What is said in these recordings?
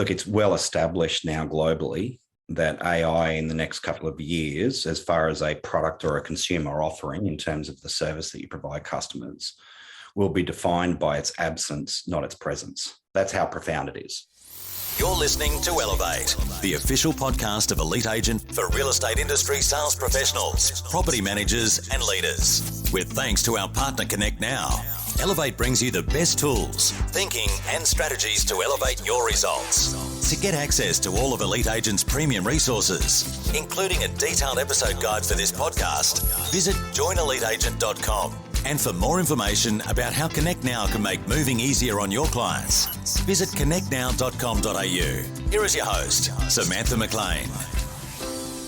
Look, it's well established now globally that AI in the next couple of years, as far as a product or a consumer offering in terms of the service that you provide customers, will be defined by its absence, not its presence. That's how profound it is. You're listening to Elevate, the official podcast of Elite Agent for real estate industry sales professionals, property managers and leaders. With thanks to our partner Connect Now, Elevate brings you the best tools, thinking and strategies to elevate your results. To get access to all of Elite Agent's premium resources, including a detailed episode guide for this podcast, visit joineliteagent.com. And for more information about how Connect Now can make moving easier on your clients, visit connectnow.com.au. Here is your host, Samantha McLean.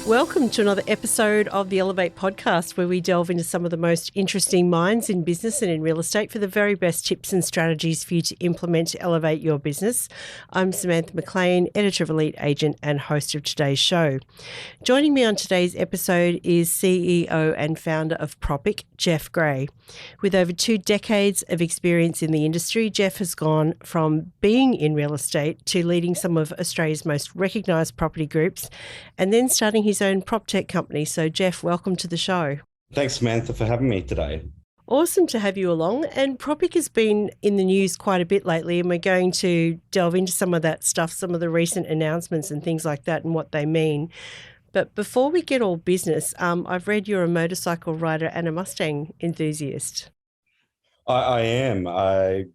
Welcome to another episode of the Elevate podcast, where we delve into some of the most interesting minds in business and in real estate for the very best tips and strategies for you to implement to elevate your business. I'm Samantha McLean, editor of Elite Agent and host of today's show. Joining me on today's episode is CEO and founder of Propic, Jeff Gray. With over 2 decades of experience in the industry, Jeff has gone from being in real estate to leading some of Australia's most recognised property groups and then starting his own prop tech company. So Jeff, welcome to the show. Thanks, Samantha, for having me today. Awesome to have you along. And Propic has been in the news quite a bit lately, and we're going to delve into some of that stuff, some of the recent announcements and things like that and what they mean. But before we get all business, I've read you're a motorcycle rider and a Mustang enthusiast. I am. I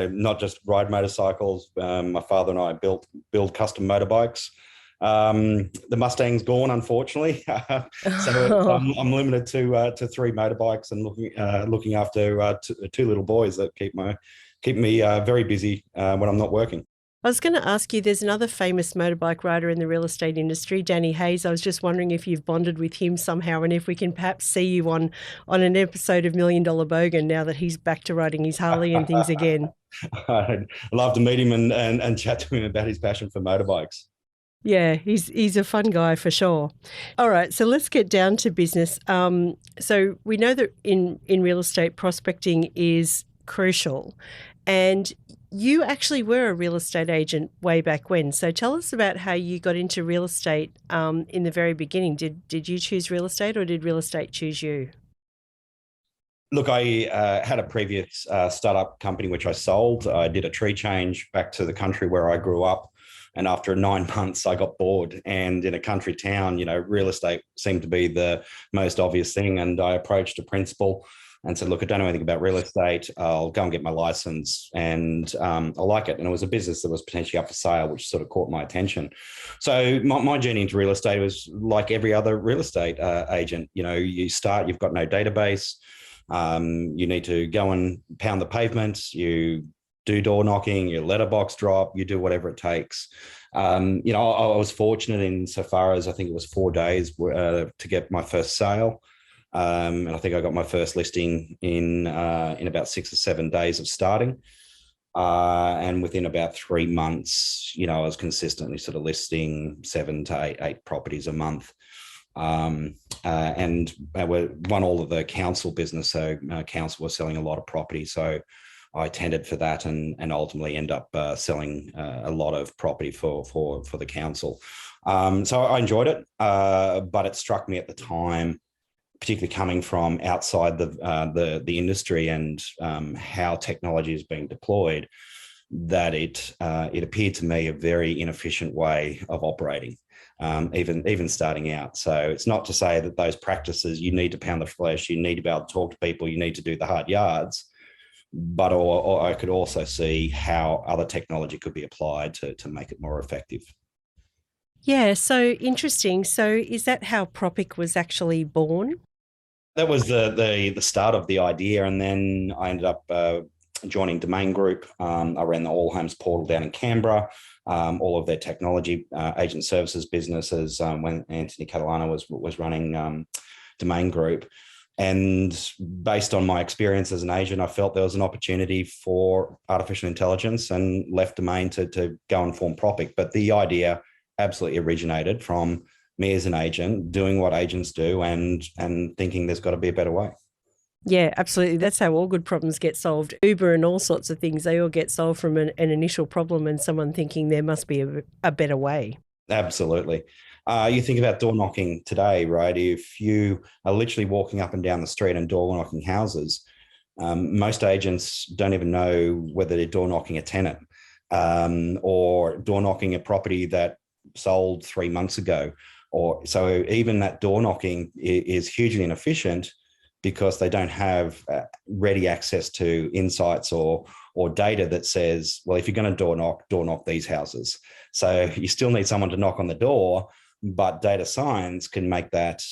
not just ride motorcycles. My father and I build custom motorbikes. The Mustang's gone, unfortunately, so I'm limited to 3 motorbikes and looking after 2 little boys that keep me very busy when I'm not working. I was going to ask you, there's another famous motorbike rider in the real estate industry, Danny Hayes. I was just wondering if you've bonded with him somehow and if we can perhaps see you on an episode of $1 Million Bogan now that he's back to riding his Harley and things again. I'd love to meet him and chat to him about his passion for motorbikes. Yeah, he's a fun guy for sure. All right, so let's get down to business. So we know that in real estate, prospecting is crucial, and you actually were a real estate agent way back when. So tell us about how you got into real estate in the very beginning. Did you choose real estate or did real estate choose you? Look, I had a previous startup company which I sold. I did a tree change back to the country where I grew up. And after 9 months, I got bored. And in a country town, real estate seemed to be the most obvious thing. And I approached a principal and said, look, I don't know anything about real estate. I'll go and get my license and I like it. And it was a business that was potentially up for sale, which sort of caught my attention. So my journey into real estate was like every other real estate agent. You start, you've got no database. You need to go and pound the pavement. You do door knocking, you letterbox drop, you do whatever it takes. I was fortunate in so far as I think it was 4 days to get my first sale. And I think I got my first listing in about 6 or 7 days of starting. And within about 3 months, I was consistently sort of listing 7 to 8 properties a month. And we won all of the council business. So council was selling a lot of property. So I tendered for that and ultimately end up selling a lot of property for the council. So I enjoyed it, but it struck me at the time, particularly coming from outside the industry and how technology is being deployed, that it appeared to me a very inefficient way of operating, even starting out. So it's not to say that those practices, you need to pound the flesh, you need to be able to talk to people, you need to do the hard yards. But or I could also see how other technology could be applied to make it more effective. Yeah, so interesting. So is that how Propic was actually born? That was the start of the idea, and then I ended up joining Domain Group. I ran the All Homes portal down in Canberra, all of their technology agent services businesses when Anthony Cataldi was running Domain Group. And based on my experience as an agent, I felt there was an opportunity for artificial intelligence and left Domain to go and form Propic. But the idea absolutely originated from me as an agent doing what agents do and thinking there's got to be a better way. Yeah, absolutely. That's how all good problems get solved. Uber and all sorts of things, they all get solved from an initial problem and someone thinking there must be a better way. Absolutely. You think about door knocking today, right? If you are literally walking up and down the street and door knocking houses, most agents don't even know whether they're door knocking a tenant or door knocking a property that sold 3 months ago. Or so even that door knocking is hugely inefficient because they don't have ready access to insights or data that says, well, if you're going to door knock these houses. So you still need someone to knock on the door, but data science can make that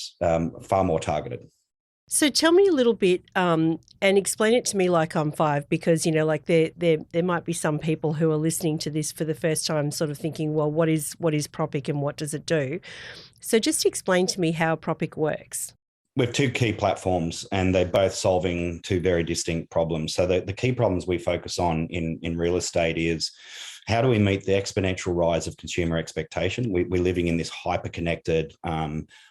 far more targeted. So tell me a little bit and explain it to me like I'm five, because, you know, like there might be some people who are listening to this for the first time sort of thinking, well, what is Propic and what does it do? So just explain to me how Propic works. We have two key platforms and they're both solving two very distinct problems. So the key problems we focus on in real estate is how do we meet the exponential rise of consumer expectation? We're living in this hyper-connected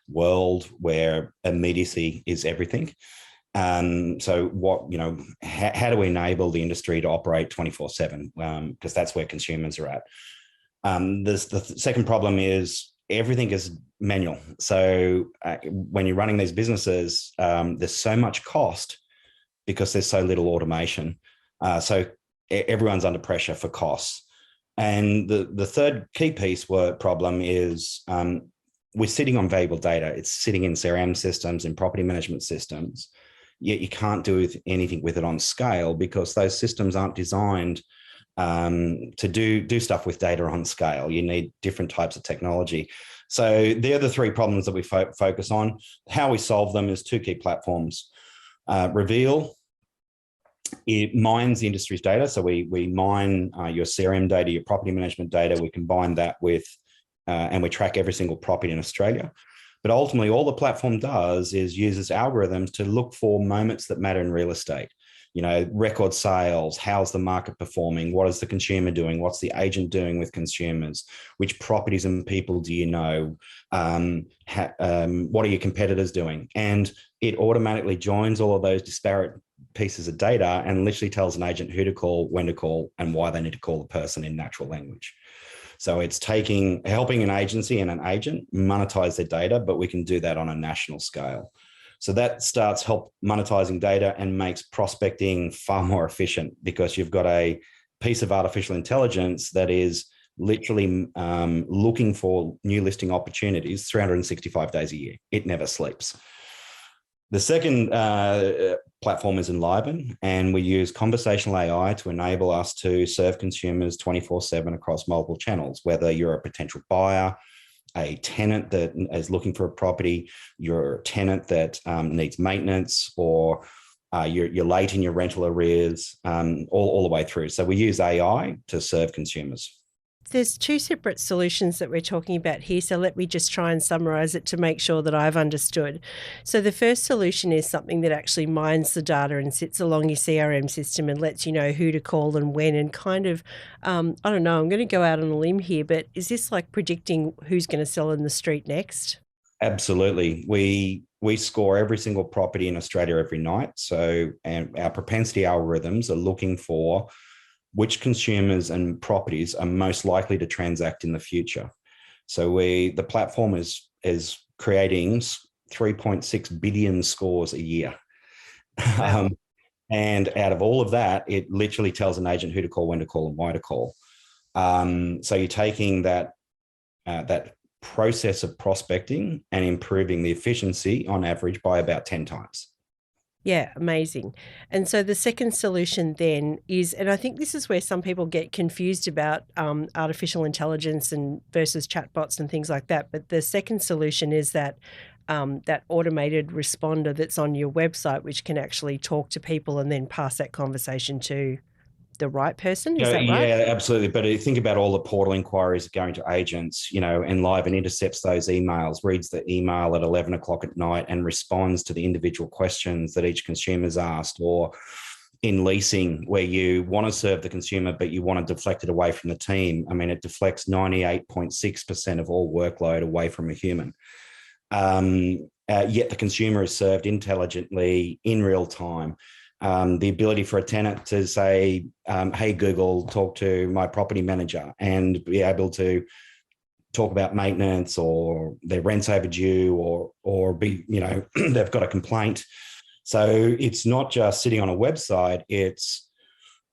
world where immediacy is everything. So how do we enable the industry to operate 24/7? Because that's where consumers are at. The second problem is everything is manual. So when you're running these businesses, there's so much cost because there's so little automation. So everyone's under pressure for costs. And the third key problem is we're sitting on valuable data. It's sitting in CRM systems, in property management systems, yet you can't do anything with it on scale because those systems aren't designed to do stuff with data on scale. You need different types of technology. So they're the three problems that we focus on. How we solve them is two key platforms. Reveal, it mines the industry's data. So we mine your CRM data, your property management data. We combine that with, and we track every single property in Australia. But ultimately, all the platform does is uses algorithms to look for moments that matter in real estate. You know, record sales, how's the market performing? What is the consumer doing? What's the agent doing with consumers? Which properties and people do you know? What are your competitors doing? And it automatically joins all of those disparate pieces of data and literally tells an agent who to call, when to call, and why they need to call the person in natural language. So it's helping an agency and an agent monetize their data, but we can do that on a national scale. So that starts help monetizing data and makes prospecting far more efficient because you've got a piece of artificial intelligence that is literally looking for new listing opportunities 365 days a year. It never sleeps. The second platform is Enliven, and we use conversational AI to enable us to serve consumers 24/7 across multiple channels, whether you're a potential buyer, a tenant that is looking for a property, you're a tenant that needs maintenance, or you're late in your rental arrears, all the way through. So we use AI to serve consumers. There's two separate solutions that we're talking about here, so let me just try and summarize it to make sure that I've understood. So the first solution is something that actually mines the data and sits along your CRM system and lets you know who to call and when, and kind of, I don't know, I'm going to go out on a limb here, but is this like predicting who's going to sell in the street next? Absolutely. We score every single property in Australia every night. And our propensity algorithms are looking for which consumers and properties are most likely to transact in the future. So the platform is creating 3.6 billion scores a year. Wow. And out of all of that, it literally tells an agent who to call, when to call, and why to call. So you're taking that process of prospecting and improving the efficiency on average by about 10 times. Yeah, amazing. And so the second solution then is, and I think this is where some people get confused about artificial intelligence and versus chatbots and things like that. But the second solution is that that automated responder that's on your website, which can actually talk to people and then pass that conversation to the right person. Is that right? Yeah, absolutely. But think about all the portal inquiries going to agents, Enliven intercepts those emails, reads the email at 11 o'clock at night and responds to the individual questions that each consumer's asked. Or in leasing, where you want to serve the consumer, but you want to deflect it away from the team. I mean, it deflects 98.6% of all workload away from a human. yet the consumer is served intelligently in real time. The ability for a tenant to say, hey, Google, talk to my property manager, and be able to talk about maintenance or their rent's overdue, or be, they've got a complaint. So it's not just sitting on a website, it's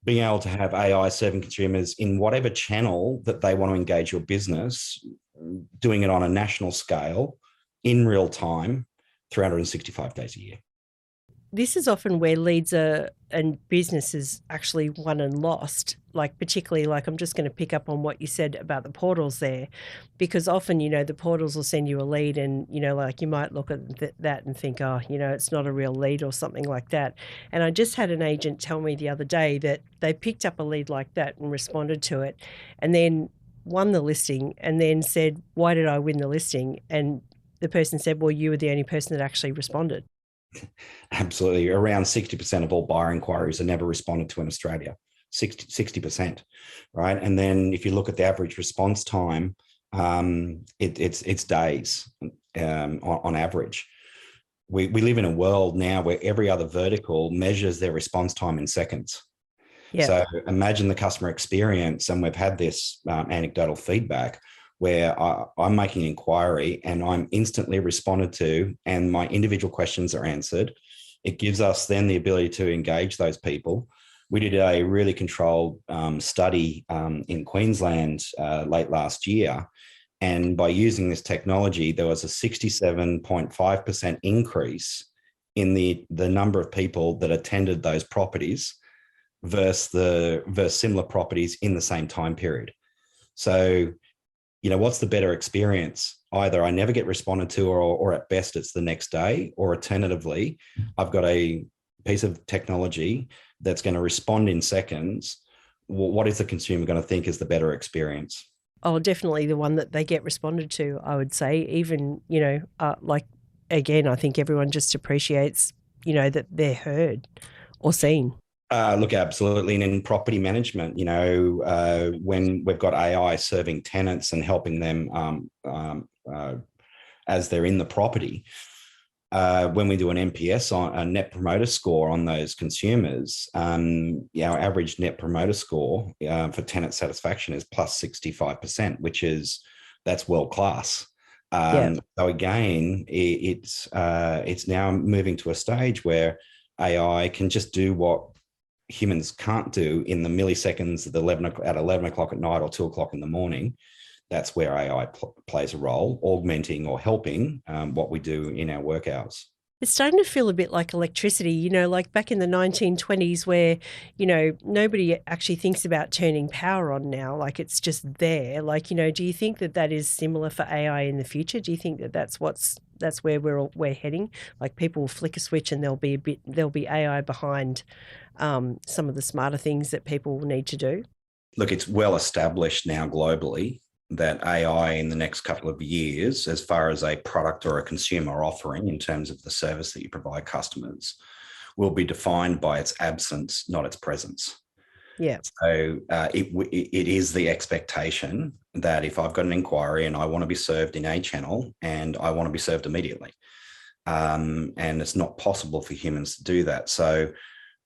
being able to have AI serving consumers in whatever channel that they want to engage your business, doing it on a national scale in real time, 365 days a year. This is often where leads are and businesses actually won and lost, like particularly, like I'm just going to pick up on what you said about the portals there, because often, the portals will send you a lead and, like you might look at that and think, oh, it's not a real lead or something like that. And I just had an agent tell me the other day that they picked up a lead like that and responded to it and then won the listing and then said, why did I win the listing? And the person said, well, you were the only person that actually responded. Absolutely. Around 60% of all buyer inquiries are never responded to in Australia. 60%, right? And then if you look at the average response time, it's days on average. We live in a world now where every other vertical measures their response time in seconds. Yeah. So imagine the customer experience, and we've had this anecdotal feedback where I'm making an inquiry and I'm instantly responded to and my individual questions are answered. It gives us then the ability to engage those people. We did a really controlled study in Queensland late last year. And by using this technology, there was a 67.5% increase in the number of people that attended those properties versus similar properties in the same time period. So, what's the better experience? Either I never get responded to, or at best it's the next day, or alternatively, I've got a piece of technology that's going to respond in seconds. What is the consumer going to think is the better experience? Oh, definitely the one that they get responded to, I would say. Even, again, I think everyone just appreciates, that they're heard or seen. Look, absolutely. And in property management, when we've got AI serving tenants and helping them as they're in the property, when we do an NPS on a net promoter score on those consumers, our average net promoter score for tenant satisfaction is plus 65%, that's world class. So again, it's now moving to a stage where AI can just do what humans can't do in the milliseconds at 11 o'clock at night or 2 o'clock in the morning. That's where AI plays a role, augmenting or helping what we do in our work hours. It's starting to feel a bit like electricity, like back in the 1920s where, nobody actually thinks about turning power on now. Like it's just there. Like, do you think that is similar for AI in the future? Do you think that that's where we're heading? Like people will flick a switch and there'll be AI behind some of the smarter things that people will need to do? Look, it's well established now globally that AI in the next couple of years, as far as a product or a consumer offering in terms of the service that you provide customers, will be defined by its absence, not its presence. Yeah. So it is the expectation that if I've got an inquiry and I want to be served in a channel and I want to be served immediately, and it's not possible for humans to do that. So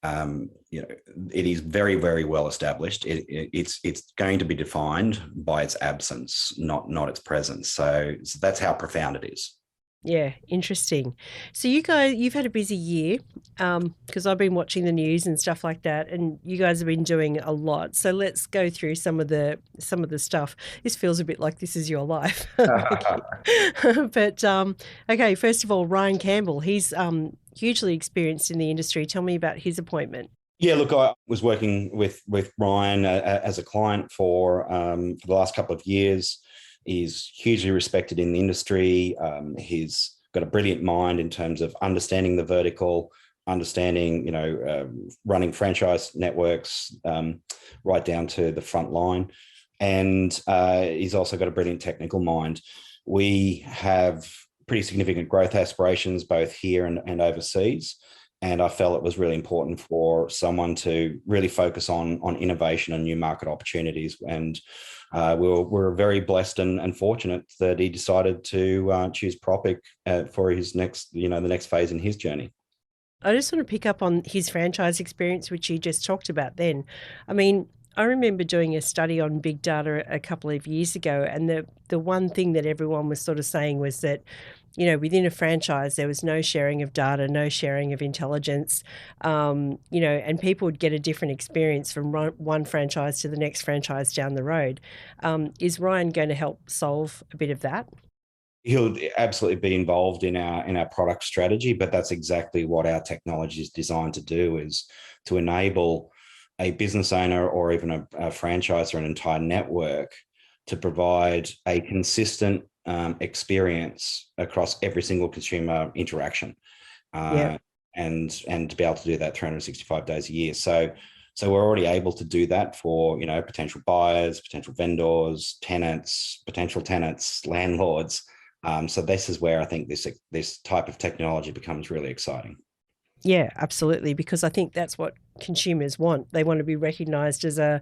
it is very, very well established. It's going to be defined by its absence, not its presence. So that's how profound it is. Yeah, interesting. So you guys, you've had a busy year because I've been watching the news and stuff like that, and you guys have been doing a lot. So let's go through some of the stuff. This feels a bit like this is your life. But okay, first of all, Ryan Campbell, he's hugely experienced in the industry. Tell me about his appointment. Yeah, look, I was working with Ryan as a client for the last couple of years. He's hugely respected in the industry. He's got a brilliant mind in terms of understanding the vertical, understanding, running franchise networks right down to the front line. And he's also got a brilliant technical mind. We have pretty significant growth aspirations, both here and overseas. And I felt it was really important for someone to really focus on innovation and new market opportunities. And we're very blessed and fortunate that he decided to choose Propic for his next, the next phase in his journey. I just want to pick up on his franchise experience, which you just talked about then. I mean, I remember doing a study on big data a couple of years ago, and the one thing that everyone was sort of saying was that, within a franchise, there was no sharing of data, no sharing of intelligence, and people would get a different experience from one franchise to the next franchise down the road. Is Ryan going to help solve a bit of that? He'll absolutely be involved in our product strategy, but that's exactly what our technology is designed to do, is to enable a business owner or even a franchise or an entire network to provide a consistent experience across every single consumer interaction, Yeah. and to be able to do that 365 days a year. So we're already able to do that for potential buyers, potential vendors, tenants, potential tenants, landlords. So this is where I think this type of technology becomes really exciting. Yeah, absolutely. Because I think that's what consumers want. They want to be recognised as a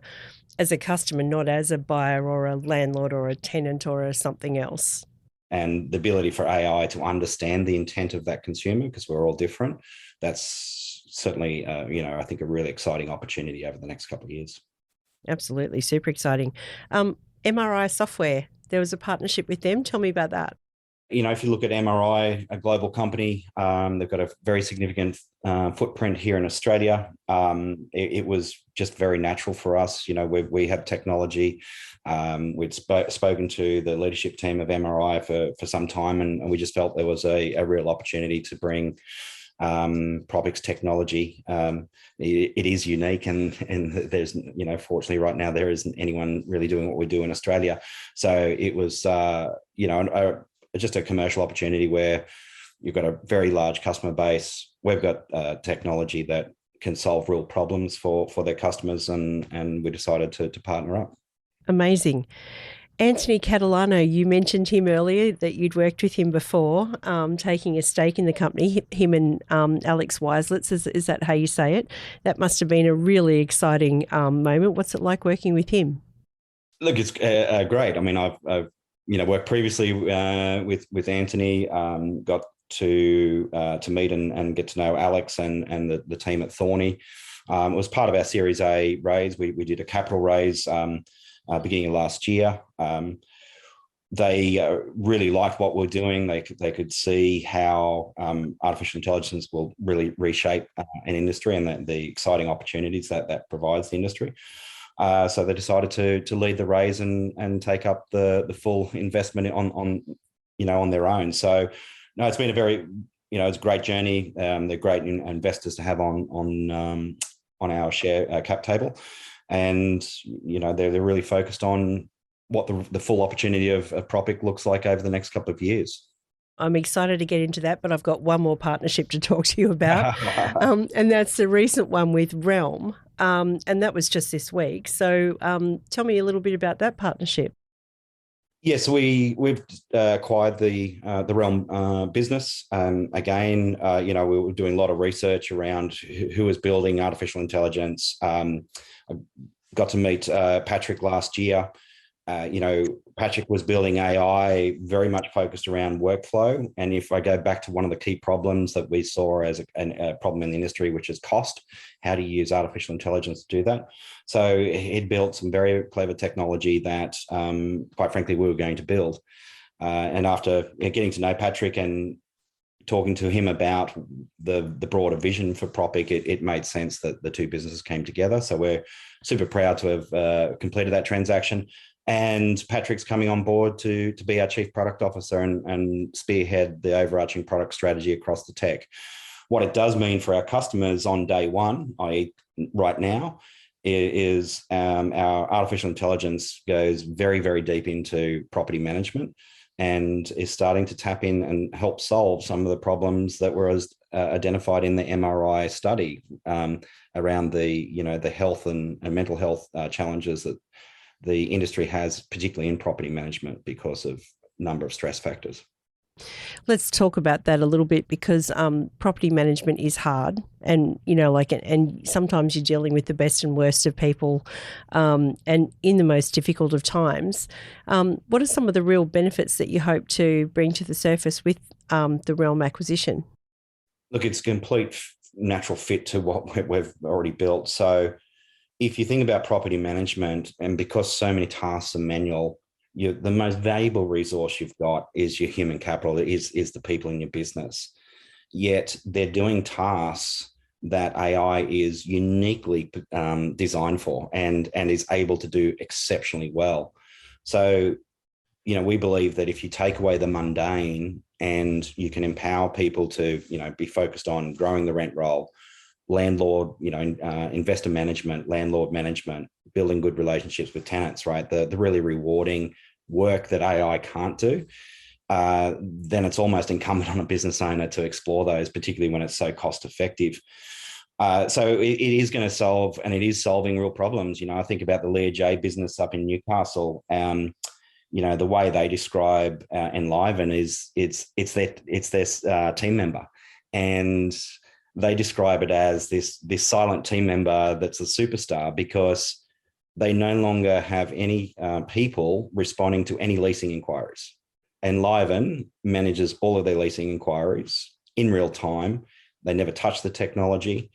customer, not as a buyer or a landlord or a tenant or a something else. And the ability for AI to understand the intent of that consumer, because we're all different, that's certainly, I think a really exciting opportunity over the next couple of years. Absolutely. Super exciting. MRI Software, there was a partnership with them. Tell me about that. If you look at MRI, a global company, they've got a very significant footprint here in Australia. It was just very natural for us. We have technology. We'd spoken to the leadership team of MRI for some time, and we just felt there was a real opportunity to bring Propic's technology. It is unique, and there's, fortunately right now there isn't anyone really doing what we do in Australia. So it was, just a commercial opportunity where you've got a very large customer base. We've got technology that can solve real problems for their customers, and we decided to partner up. Amazing. Anthony Cataldi, you mentioned him earlier, that you'd worked with him before, taking a stake in the company, him and Alex Weislitz, is that how you say it? That must have been a really exciting moment. What's it like working with him? Look, it's great. I mean, I've worked previously with Anthony, got to meet and get to know Alex and the team at Thorney. It was part of our Series A raise. We did a capital raise beginning of last year. They really liked what we're doing. They could see how artificial intelligence will really reshape an industry, and the exciting opportunities that provides the industry. So they decided to lead the raise and take up the full investment on their own. So no, it's been a very, it's a great journey. They're great investors to have on our share cap table, and they're really focused on what the full opportunity of Propic looks like over the next couple of years. I'm excited to get into that, but I've got one more partnership to talk to you about, and that's the recent one with Realm, and that was just this week. So tell me a little bit about that partnership. Yes, we've acquired the Realm business. Again, we were doing a lot of research around who is building artificial intelligence. I got to meet Patrick last year. Patrick was building AI very much focused around workflow. And if I go back to one of the key problems that we saw as a problem in the industry, which is cost, how do you use artificial intelligence to do that? So he'd built some very clever technology that, quite frankly, we were going to build. And after getting to know Patrick and talking to him about the broader vision for Propic, it made sense that the two businesses came together. So we're super proud to have completed that transaction. And Patrick's coming on board to be our Chief Product Officer and spearhead the overarching product strategy across the tech. What it does mean for our customers on day one, i.e. right now, is our artificial intelligence goes very, very deep into property management and is starting to tap in and help solve some of the problems that were identified in the MRI study around the health and mental health challenges that the industry has, particularly in property management, because of a number of stress factors. Let's talk about that a little bit, because property management is hard, and and sometimes you're dealing with the best and worst of people, and in the most difficult of times. What are some of the real benefits that you hope to bring to the surface with the Realm acquisition? Look, it's a complete natural fit to what we've already built. So if you think about property management, and because so many tasks are manual, the most valuable resource you've got is your human capital, is the people in your business. Yet they're doing tasks that AI is uniquely designed for and is able to do exceptionally well. So, we believe that if you take away the mundane and you can empower people to, be focused on growing the rent roll, landlord, investor management, landlord management, building good relationships with tenants, right? The really rewarding work that AI can't do, then it's almost incumbent on a business owner to explore those, particularly when it's so cost effective. So it is going to solve, and it is solving real problems. I think about the Leah J business up in Newcastle. The way they describe Enliven is it's their team member, and they describe it as this silent team member that's a superstar, because they no longer have any people responding to any leasing inquiries. Enliven manages all of their leasing inquiries in real time. They never touch the technology.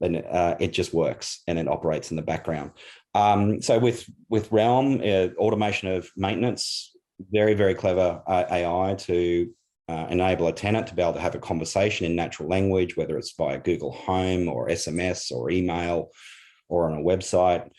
Then it just works and it operates in the background. So with Realm, automation of maintenance, very, very clever AI to enable a tenant to be able to have a conversation in natural language, whether it's via Google Home or SMS or email or on a website,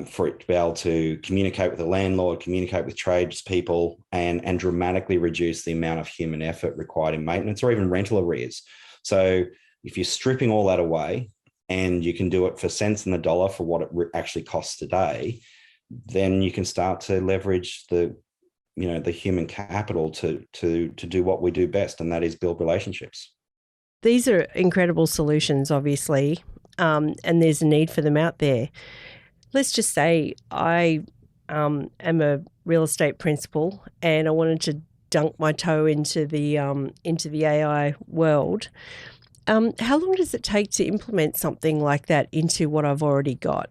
for it to be able to communicate with the landlord, communicate with tradespeople, and dramatically reduce the amount of human effort required in maintenance or even rental arrears. So if you're stripping all that away and you can do it for cents on the dollar for what it actually costs today, then you can start to leverage the human capital to do what we do best, and that is build relationships. These are incredible solutions, obviously, and there's a need for them out there. Let's just say I am a real estate principal and I wanted to dunk my toe into the AI world. How long does it take to implement something like that into what I've already got?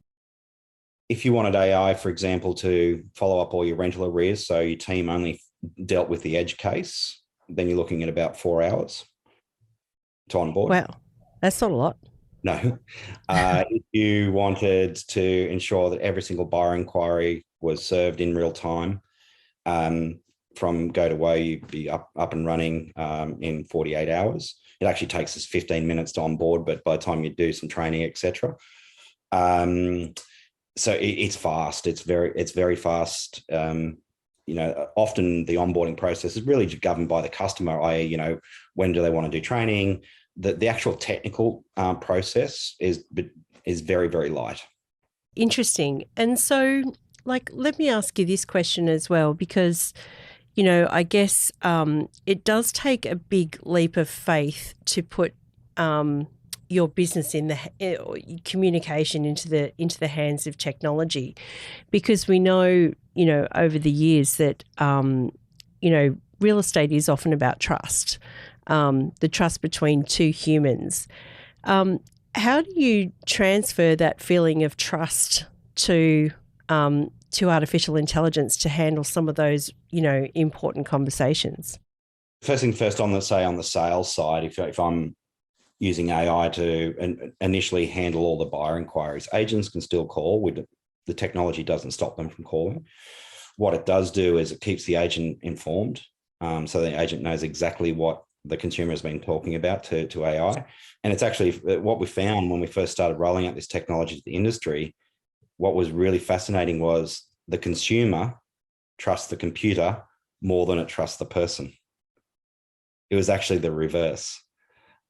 If you wanted AI, for example, to follow up all your rental arrears, so your team only dealt with the edge case, then you're looking at about 4 hours to onboard. Wow, that's not a lot. No. If you wanted to ensure that every single buyer inquiry was served in real time, from go to way, you'd be up and running in 48 hours. It actually takes us 15 minutes to onboard, but by the time you do some training, etc. So it's fast. It's very fast. Often the onboarding process is really governed by the customer, i.e., when do they want to do training? The actual technical process is very, very light. Interesting. And so, let me ask you this question as well, because, I guess it does take a big leap of faith to put your business in the communication into the hands of technology, because we know, over the years that, real estate is often about trust. The trust between two humans. How do you transfer that feeling of trust to artificial intelligence to handle some of those, important conversations? First thing first, on the sales side, if I'm using AI to initially handle all the buyer inquiries, agents can still call. The technology doesn't stop them from calling. What it does do is it keeps the agent informed, so the agent knows exactly what the consumer has been talking about to AI. And it's actually what we found when we first started rolling out this technology to the industry. What was really fascinating was the consumer trusts the computer more than it trusts the person. It was actually the reverse.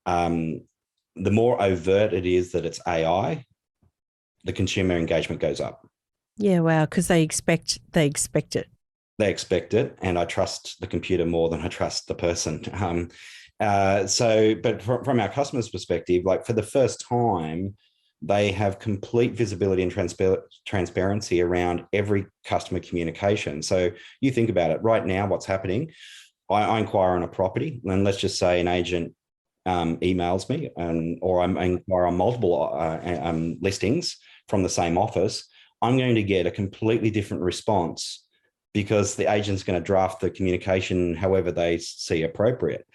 The more overt it is that it's AI, the consumer engagement goes up. Yeah, wow, because they expect it. They expect it, and I trust the computer more than I trust the person. But from our customers' perspective, for the first time, they have complete visibility and transparency around every customer communication. So you think about it right now, what's happening? I inquire on a property, and let's just say an agent emails me, or I inquire on multiple listings from the same office, I'm going to get a completely different response because the agent's going to draft the communication however they see appropriate.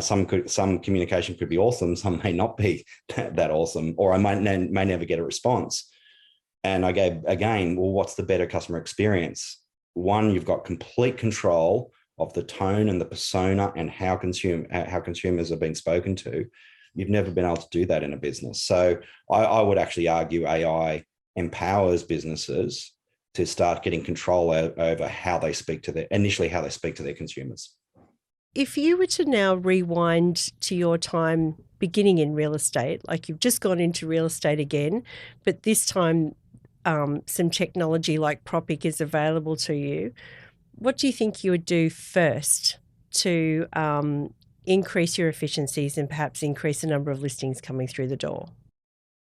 Some communication could be awesome, some may not be that awesome, or I may never get a response. And I go, again, well, what's the better customer experience? One, you've got complete control of the tone and the persona and how consumers are being spoken to. You've never been able to do that in a business. So I would actually argue AI empowers businesses to start getting control over how they speak to their consumers. If you were to now rewind to your time beginning in real estate, like you've just gone into real estate again, but this time some technology like Propic is available to you, what do you think you would do first to increase your efficiencies and perhaps increase the number of listings coming through the door?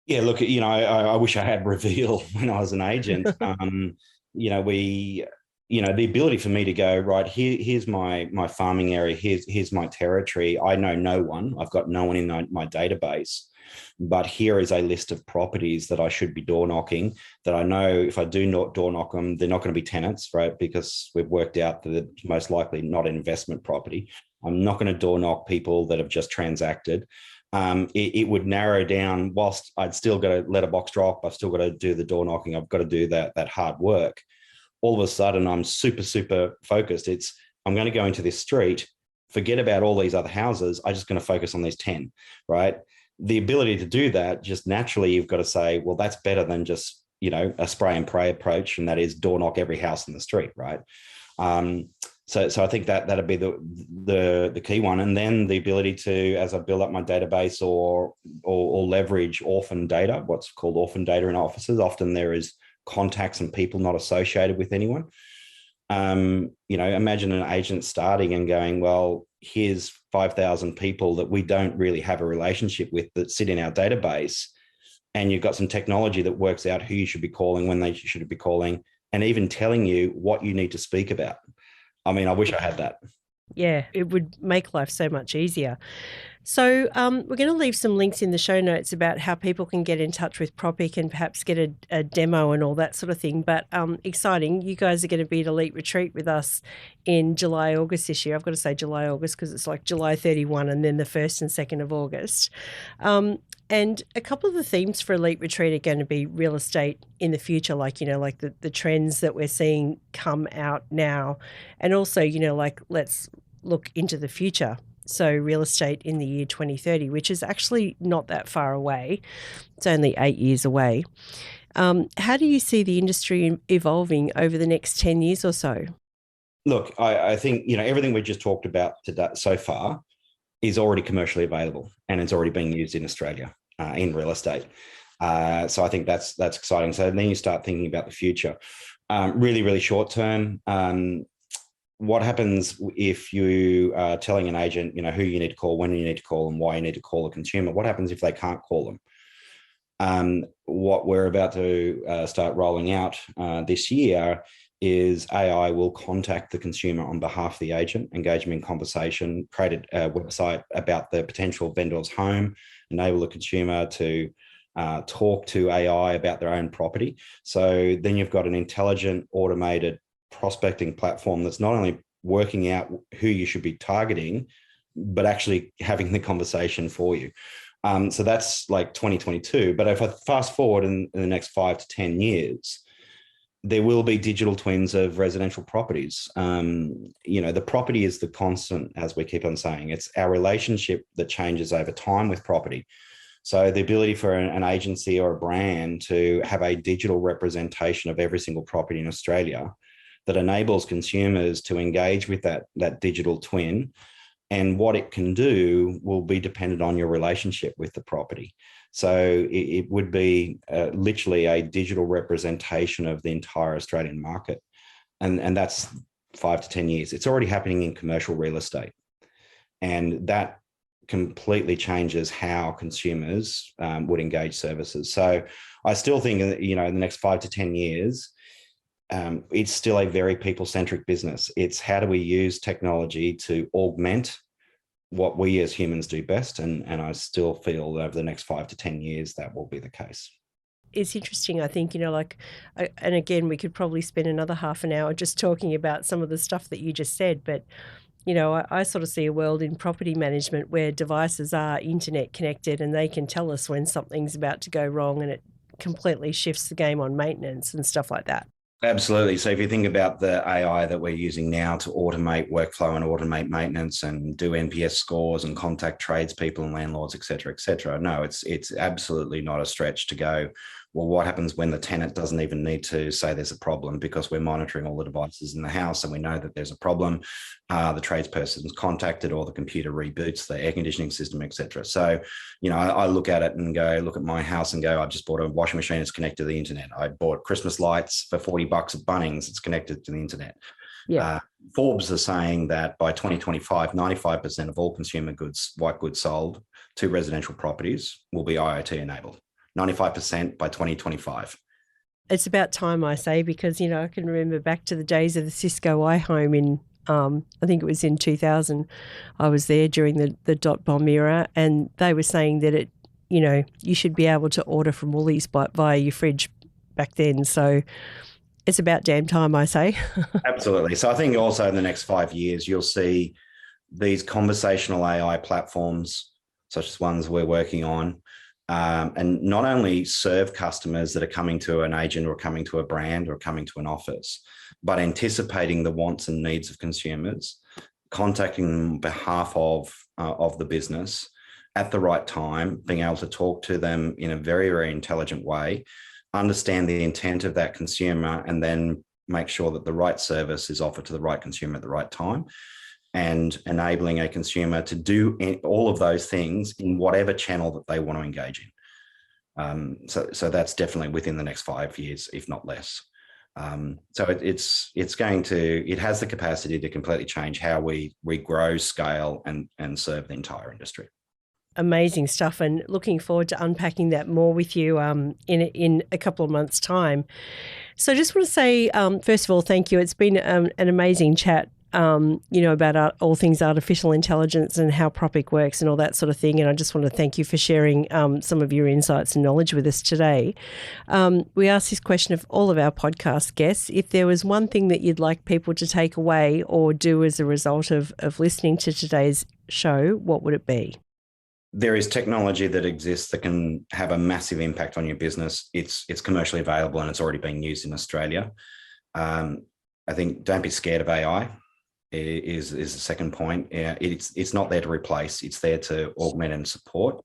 Yeah, look, I wish I had Reveal when I was an agent. The ability for me to go, right, here's my farming area, here's my territory. I know no one. I've got no one in my database. But here is a list of properties that I should be door knocking, that I know if I do not door knock them, they're not going to be tenants, right? Because we've worked out that it's most likely not an investment property. I'm not going to door knock people that have just transacted. It would narrow down, whilst I'd still got to let a box drop, I've still got to do the door knocking, I've got to do that hard work. All of a sudden, I'm super focused. I'm going to go into this street, forget about all these other houses. I'm just going to focus on these 10, right? The ability to do that, just naturally, you've got to say, well, that's better than just, a spray and pray approach, and that is door knock every house in the street, right? So I think that'd be the key one. And then the ability to, as I build up my database or leverage orphan data, what's called orphan data in offices. Often there is contacts and people not associated with anyone. Imagine an agent starting and going, well, here's 5,000 people that we don't really have a relationship with that sit in our database. And you've got some technology that works out who you should be calling, when they should be calling, and even telling you what you need to speak about. I mean, I wish I had that. Yeah, it would make life so much easier. So we're going to leave some links in the show notes about how people can get in touch with Propic and perhaps get a demo and all that sort of thing. But exciting, you guys are going to be at Elite Retreat with us in July, August this year. I've got to say July, August because it's like July 31 and then the 1st and 2nd of August. And a couple of the themes for Elite Retreat are going to be real estate in the future, like the trends that we're seeing come out now. And also, let's look into the future. So real estate in the year 2030, which is actually not that far away. It's only 8 years away. How do you see the industry evolving over the next 10 years or so? Look, I think, everything we just talked about today so far is already commercially available and it's already being used in Australia in real estate. So I think that's exciting. So then you start thinking about the future. Really, really short term, what happens if you are telling an agent, who you need to call, when you need to call, and why you need to call a consumer? What happens if they can't call them? What we're about to start rolling out this year is AI will contact the consumer on behalf of the agent, engage them in conversation, create a website about the potential vendor's home, enable the consumer to talk to AI about their own property. So then you've got an intelligent, automated prospecting platform that's not only working out who you should be targeting, but actually having the conversation for you. So that's like 2022. But if I fast forward in the next 5 to 10 years, there will be digital twins of residential properties. The property is the constant, as we keep on saying. It's our relationship that changes over time with property. So the ability for an agency or a brand to have a digital representation of every single property in Australia that enables consumers to engage with that digital twin, and what it can do will be dependent on your relationship with the property. So it would be literally a digital representation of the entire Australian market. And that's 5 to 10 years. It's already happening in commercial real estate. And that completely changes how consumers would engage services. So I still think, in the next 5 to 10 years, it's still a very people-centric business. It's how do we use technology to augment what we as humans do best, and I still feel that over the next 5 to 10 years that will be the case. It's interesting, I think, and again, we could probably spend another half an hour just talking about some of the stuff that you just said, but I sort of see a world in property management where devices are internet connected and they can tell us when something's about to go wrong, and it completely shifts the game on maintenance and stuff like that. Absolutely. So if you think about the AI that we're using now to automate workflow and automate maintenance and do NPS scores and contact tradespeople and landlords, et cetera, no, it's absolutely not a stretch to go, well, what happens when the tenant doesn't even need to say there's a problem, because we're monitoring all the devices in the house and we know that there's a problem. The tradesperson's contacted, or the computer reboots the air conditioning system, et cetera. So, I look at it and go, look at my house and go, I've just bought a washing machine, it's connected to the internet. I bought Christmas lights for $40 at Bunnings, it's connected to the internet. Yeah. Forbes are saying that by 2025, 95% of all consumer goods, white goods sold to residential properties will be IoT enabled. 95% by 2025. It's about time, I say, because, I can remember back to the days of the Cisco iHome in, I think it was in 2000. I was there during the dot bomb era, and they were saying that it, you should be able to order from Woolies via your fridge back then. So it's about damn time, I say. Absolutely. So I think also in the next 5 years, you'll see these conversational AI platforms, such as ones we're working on, and not only serve customers that are coming to an agent or coming to a brand or coming to an office, but anticipating the wants and needs of consumers, contacting them on behalf of the business at the right time, being able to talk to them in a very, very intelligent way, understand the intent of that consumer, and then make sure that the right service is offered to the right consumer at the right time, and enabling a consumer to do all of those things in whatever channel that they want to engage in. So that's definitely within the next 5 years, if not less. So it has the capacity to completely change how we grow, scale, and serve the entire industry. Amazing stuff, and looking forward to unpacking that more with you in a couple of months' time. So I just want to say, first of all, thank you. It's been an amazing chat, about all things artificial intelligence and how Propic works and all that sort of thing. And I just want to thank you for sharing some of your insights and knowledge with us today. We ask this question of all of our podcast guests. If there was one thing that you'd like people to take away or do as a result of listening to today's show, what would it be? There is technology that exists that can have a massive impact on your business. It's commercially available and it's already being used in Australia. I think don't be scared of AI is the second point. It's not there to replace, it's there to augment and support.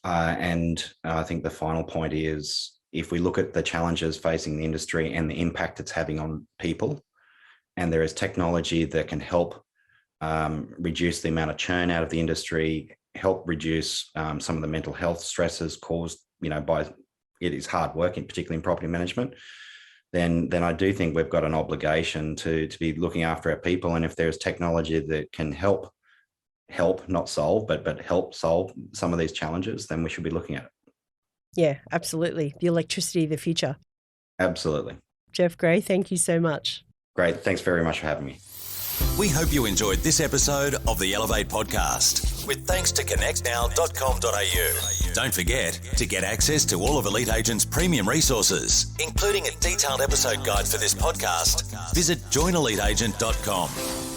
And I think the final point is, if we look at the challenges facing the industry and the impact it's having on people, and there is technology that can help reduce the amount of churn out of the industry, help reduce some of the mental health stresses caused, by it is hard work, particularly in property management, then I do think we've got an obligation to be looking after our people. And if there's technology that can help, not solve, but help solve some of these challenges, then we should be looking at it. Yeah, absolutely. The electricity of the future. Absolutely. Jeff Gray, thank you so much. Great. Thanks very much for having me. We hope you enjoyed this episode of the Elevate podcast, with thanks to connectnow.com.au. Don't forget to get access to all of Elite Agent's premium resources, including a detailed episode guide for this podcast. Visit joineliteagent.com.